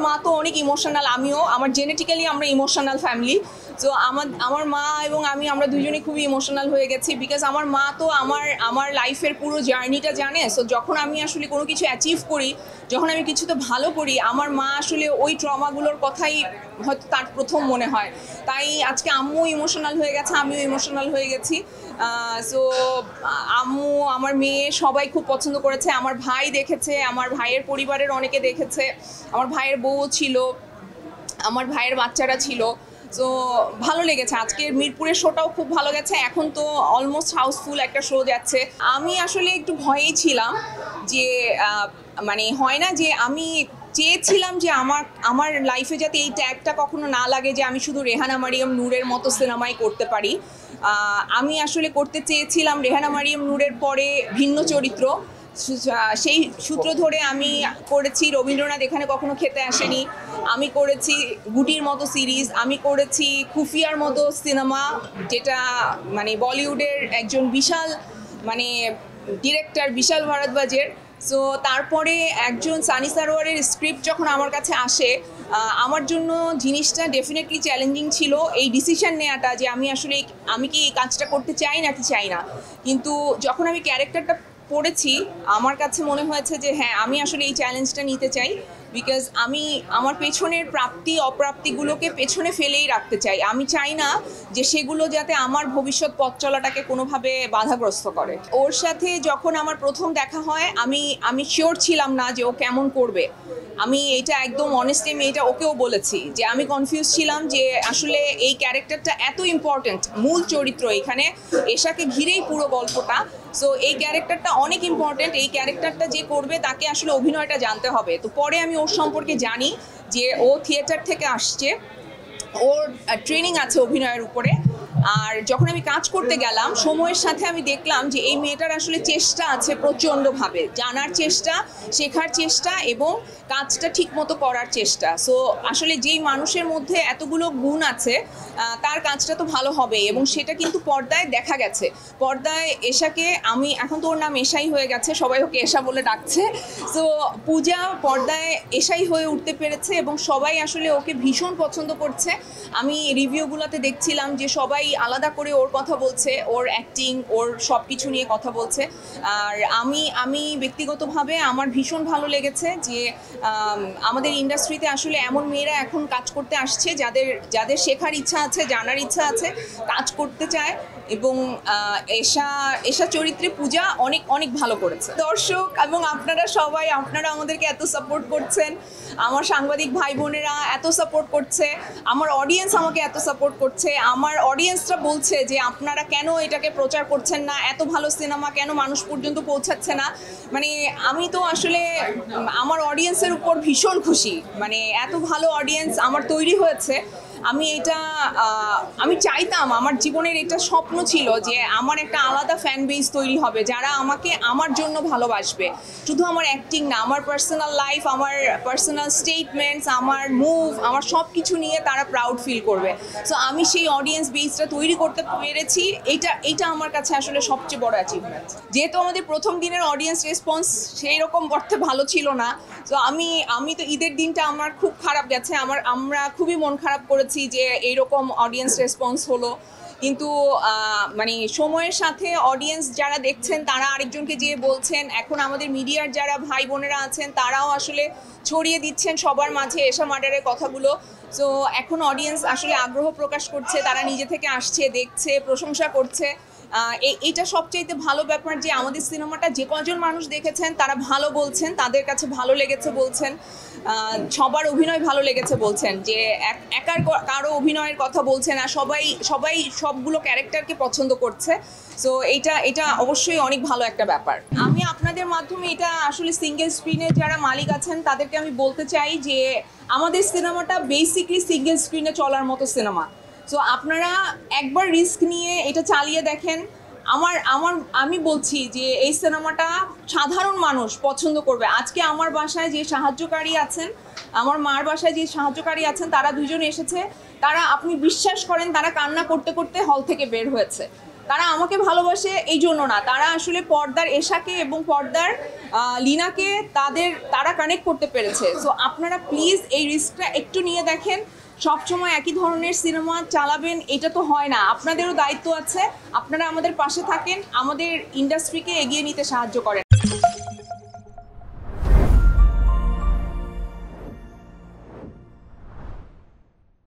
মা তো অনেক ইমোশনাল, আমিও, আমার জেনেটিক্যালি আমরা ইমোশনাল ফ্যামিলি। তো আমার মা এবং আমরা দুজনেই খুবই ইমোশনাল হয়ে গেছি, বিকজ আমার মা তো আমার লাইফের পুরো জার্নিটা জানে। সো যখন আমি আসলে কোনো কিছু অ্যাচিভ করি, যখন আমি কিছুতে ভালো করি, আমার মা আসলে ওই ট্রমাগুলোর কথাই হয়তো তার প্রথম মনে হয়। তাই আজকে আম্মু ইমোশনাল হয়ে গেছে, আমিও ইমোশনাল হয়ে গেছি। সো আম্মু, আমার মেয়ে সবাই খুব পছন্দ করেছে, আমার ভাই দেখেছে, আমার ভাইয়ের পরিবারের অনেকে দেখেছে, আমার ভাইয়ের বউ ছিল, আমার ভাইয়ের বাচ্চারা ছিল। তো ভালো লেগেছে। আজকের মিরপুরের শোটাও খুব ভালো গেছে, এখন তো অলমোস্ট হাউসফুল একটা শো যাচ্ছে। আমি আসলে একটু ভয়েই ছিলাম যে মানে হয় না যে আমি চেয়েছিলাম যে আমার লাইফে যাতে এই ট্যাগটা কখনো না লাগে যে আমি শুধু রেহানা মারিয়াম নূরের মতো সিনেমাই করতে পারি। আমি আসলে করতে চেয়েছিলাম রেহানা মারিয়াম নূরের পরে ভিন্ন চরিত্র। সেই সূত্র ধরে আমি করেছি রবীন্দ্রনাথ এখানে কখনো খেতে আসেনি, আমি করেছি গুটির মতো সিরিজ, আমি করেছি খুফিয়ার মতো সিনেমা, যেটা মানে বলিউডের একজন বিশাল মানে ডিরেক্টর বিশাল ভারদ্বাজের। সো তারপরে একজন সানি সারোয়ারের স্ক্রিপ্ট যখন আমার কাছে আসে, আমার জন্য জিনিসটা ডেফিনেটলি চ্যালেঞ্জিং ছিল এই ডিসিশন নেওয়াটা যে আমি কি এই কাজটা করতে চাই নাকি চাই না। কিন্তু যখন আমি ক্যারেক্টারটা পড়েছি, আমার কাছে মনে হয়েছে যে হ্যাঁ, আমি আসলে এই চ্যালেঞ্জটা নিতে চাই, বিকজ আমি আমার পেছনের প্রাপ্তি অপ্রাপ্তিগুলোকে পেছনে ফেলেই রাখতে চাই। আমি চাই না যে সেগুলো যাতে আমার ভবিষ্যৎ পথ চলাটাকে কোনোভাবে বাধাগ্রস্ত করে। ওর সাথে যখন আমার প্রথম দেখা হয়, আমি শিওর ছিলাম না যে ও কেমন করবে। আমি এটা একদম অনেস্টলি আমি এটা ওকেও বলেছি যে আমি কনফিউজ ছিলাম যে আসলে এই ক্যারেক্টারটা এত ইম্পর্টেন্ট, মূল চরিত্র এখানে এশাকে ঘিরেই পুরো গল্পটা। সো এই ক্যারেক্টারটা অনেক ইম্পর্টেন্ট, এই ক্যারেক্টারটা যে করবে তাকে আসলে অভিনয়টা জানতে হবে। তো পরে আমি ওর সম্পর্কে জানি যে ও থিয়েটার থেকে আসছে, ওর ট্রেনিং আছে অভিনয়ের উপরে। আর যখন আমি কাজ করতে গেলাম, সময়ের সাথে আমি দেখলাম যে এই মেয়েটার আসলে চেষ্টা আছে প্রচণ্ডভাবে, জানার চেষ্টা, শেখার চেষ্টা এবং কাজটা ঠিক মতো করার চেষ্টা। সো আসলে যেই মানুষের মধ্যে এতগুলো গুণ আছে, তার কাজটা তো ভালো হবে, এবং সেটা কিন্তু পর্দায় দেখা গেছে। পর্দায় এশাকে, আমি এখন তো ওর নাম এশাই হয়ে গেছে, সবাই ওকে এশা বলে ডাকছে। সো পূজা পর্দায় এশাই হয়ে উঠতে পেরেছে এবং সবাই আসলে ওকে ভীষণ পছন্দ করছে। আমি রিভিউগুলোতে দেখছিলাম যে সবাই আলাদা করে ওর কথা বলছে, ওর অ্যাক্টিং, ওর সব কিছু নিয়ে কথা বলছে। আর আমি ব্যক্তিগতভাবে আমার ভীষণ ভালো লেগেছে যে আমাদের ইন্ডাস্ট্রিতে আসলে এমন মেয়েরা এখন কাজ করতে আসছে যাদের শেখার ইচ্ছা আছে, জানার ইচ্ছা আছে, কাজ করতে চায়। এবং এশা চরিত্রে পূজা অনেক অনেক ভালো করেছে। দর্শক এবং আপনারা আমাদেরকে এত সাপোর্ট করছেন, আমার সাংবাদিক ভাই বোনেরা এত সাপোর্ট করছে, আমার অডিয়েন্স আমাকে এত সাপোর্ট করছে। আমার অডিয়েন্সরা বলছে যে আপনারা কেন এটাকে প্রচার করছেন না, এত ভালো সিনেমা কেন মানুষ পর্যন্ত পৌঁছাচ্ছে না। মানে আমি তো আসলে আমার অডিয়েন্সের উপর ভীষণ খুশি, মানে এত ভালো অডিয়েন্স আমার তৈরি হয়েছে। আমি চাইতাম, আমার জীবনের এটা স্বপ্ন ছিল যে আমার একটা আলাদা ফ্যান বেস তৈরি হবে, যারা আমাকে আমার জন্য ভালোবাসবে। শুধু আমার অ্যাক্টিং না, আমার পার্সোনাল লাইফ, আমার পার্সোনাল স্টেটমেন্টস, আমার মুভ, আমার সব কিছু নিয়ে তারা প্রাউড ফিল করবে। সো আমি সেই অডিয়েন্স বেসটা তৈরি করতে পেরেছি, এটা আমার কাছে আসলে সবচেয়ে বড় অ্যাচিভমেন্ট। যেহেতু আমাদের প্রথম দিনের অডিয়েন্স রেসপন্স সেই রকম অর্থে ভালো ছিল না, তো আমি তো ঈদের দিনটা আমার খুব খারাপ গেছে, আমরা খুবই মন খারাপ করেছি যে এইরকম অডিয়েন্স রেসপন্স হলো। কিন্তু মানে সময়ের সাথে অডিয়েন্স যারা দেখছেন তারা আরেকজনকে যেয়ে বলছেন, এখন আমাদের মিডিয়ার যারা ভাই বোনেরা আছেন তারাও আসলে ছড়িয়ে দিচ্ছেন সবার মাঝে এশা মার্ডারের কথাগুলো। সো এখন অডিয়েন্স আসলে আগ্রহ প্রকাশ করছে, তারা নিজে থেকে আসছে, দেখছে, প্রশংসা করছে। এইটা সবচাইতে ভালো ব্যাপার যে আমাদের সিনেমাটা যে কজন মানুষ দেখেছেন তারা ভালো বলছেন, তাদের কাছে ভালো লেগেছে বলছেন, সবার অভিনয় ভালো লেগেছে বলছেন, যে একার কারো অভিনয়ের কথা বলছে না, সবাই সবগুলো ক্যারেক্টারকে পছন্দ করছে। সো এটা অবশ্যই অনেক ভালো একটা ব্যাপার। আমি আপনাদের মাধ্যমে এটা আসলে সিঙ্গেল স্ক্রিনের যারা মালিক আছেন তাদেরকে আমি বলতে চাই যে আমাদের সিনেমাটা বেসিকলি সিঙ্গেল স্ক্রিনে চলার মতো সিনেমা। সো আপনারা একবার রিস্ক নিয়ে এটা চালিয়ে দেখেন। আমি বলছি যে এই সিনেমাটা সাধারণ মানুষ পছন্দ করবে। আজকে আমার বাসায় যে সাহায্যকারী আছেন, আমার মার বাসায় যে সাহায্যকারী আছেন, তারা দুজন এসেছে, তারা আপনি বিশ্বাস করেন তারা কান্না করতে করতে হল থেকে বের হয়েছে। তারা আমাকে ভালোবাসে এই জন্য না, তারা আসলে পর্দার এশাকে এবং পর্দার লিনাকে তারা কানেক্ট করতে পেরেছে। সো আপনারা প্লিজ এই রিস্কটা একটু নিয়ে দেখেন। সবসময় একই ধরনের সিনেমা চালাবেন এটা তো হয় না, আপনাদেরও দায়িত্ব আছে। আপনারা আমাদের পাশে থাকেন, আমাদের ইন্ডাস্ট্রিকে এগিয়ে নিতে সাহায্য করেন।